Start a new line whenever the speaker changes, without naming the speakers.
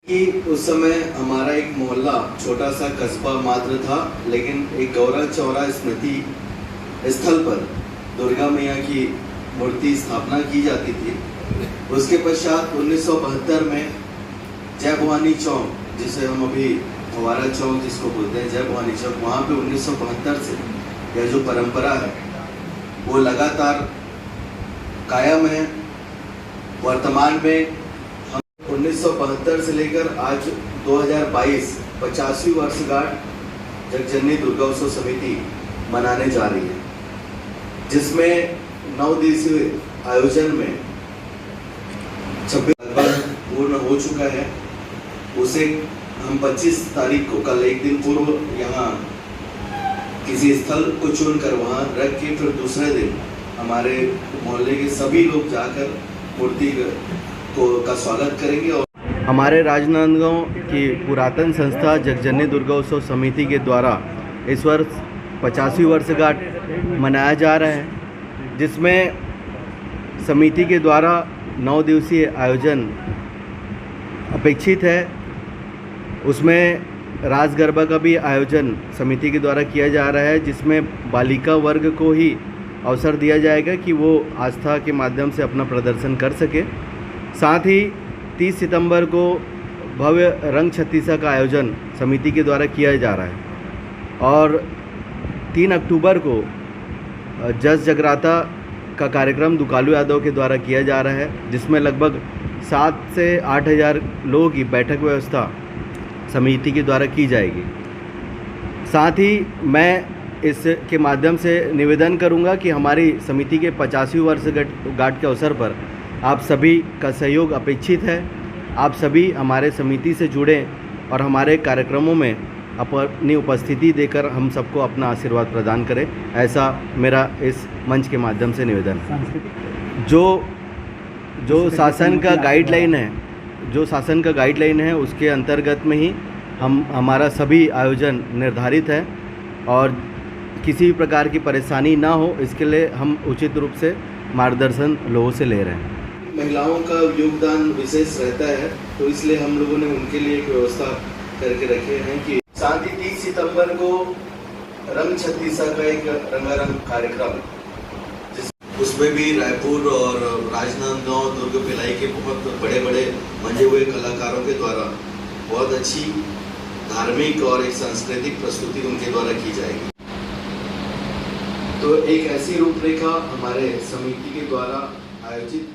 कि उस समय हमारा एक मोहल्ला छोटा सा कस्बा मात्र था, लेकिन एक गौरा चौरा स्मृति स्थल पर दुर्गा मैया की मूर्ति स्थापना की जाती थी। उसके पश्चात 1972 में जय भवानी चौक, जिसे हम अभी फवारा चौक जिसको बोलते हैं, जय भवानी चौक, वहाँ पे 1972 से यह जो परंपरा है वो लगातार कायम है। वर्तमान में 1972 से लेकर आज 2022 50वीं वर्षगांठ जगजननी दुर्गा उत्सव समिति मनाने जा रही है, जिसमें 9 दिवसीय आयोजन में 26 लगभग पूर्ण हो चुका है। उसे हम 25 तारीख को, कल एक दिन पूर्व, यहाँ किसी स्थल को चुनकर वहाँ रख के फिर दूसरे दिन हमारे मोहल्ले के सभी लोग जाकर मूर्ति का स्वागत करेंगे। और हमारे राजनांदगांव की पुरातन संस्था जगजननी दुर्गा उत्सव समिति के द्वारा इस वर्ष 50वीं वर्षगांठ मनाया जा रहा है, जिसमें समिति के द्वारा 9 दिवसीय आयोजन अपेक्षित है। उसमें रास गरबा का भी आयोजन समिति के द्वारा किया जा रहा है, जिसमें बालिका वर्ग को ही अवसर दिया जाएगा कि वो आस्था के माध्यम से अपना प्रदर्शन कर सके। साथ ही 30 सितंबर को भव्य रंग छत्तीसा का आयोजन समिति के द्वारा किया जा रहा है और 3 अक्टूबर को जस जगराता का कार्यक्रम दुकालू यादव के द्वारा किया जा रहा है, जिसमें लगभग 7 से 8 हज़ार लोगों की बैठक व्यवस्था समिति के द्वारा की जाएगी। साथ ही मैं इसके माध्यम से निवेदन करूंगा कि हमारी समिति के 50वीं वर्षगांठ के अवसर पर आप सभी का सहयोग अपेक्षित है। आप सभी हमारे समिति से जुड़ें और हमारे कार्यक्रमों में अपनी उपस्थिति देकर हम सबको अपना आशीर्वाद प्रदान करें, ऐसा मेरा इस मंच के माध्यम से निवेदन है। जो शासन का गाइडलाइन है उसके अंतर्गत में ही हमारा सभी आयोजन निर्धारित है और किसी भी प्रकार की परेशानी ना हो, इसके लिए हम उचित रूप से मार्गदर्शन लोगों से ले रहे हैं। महिलाओं का योगदान विशेष रहता है, तो इसलिए हम लोगों ने उनके लिए एक व्यवस्था करके रखे हैं कि साथ ही 30 सितंबर को रंग छत्तीसा का एक रंगारंग कार्यक्रम, उसमें भी रायपुर और राजनांदगांव, दुर्ग भिलाई के बहुत बड़े बड़े मंजे हुए कलाकारों के द्वारा बहुत अच्छी धार्मिक और एक सांस्कृतिक प्रस्तुति उनके द्वारा की जाएगी। तो एक ऐसी रूपरेखा हमारे समिति के द्वारा आयोजित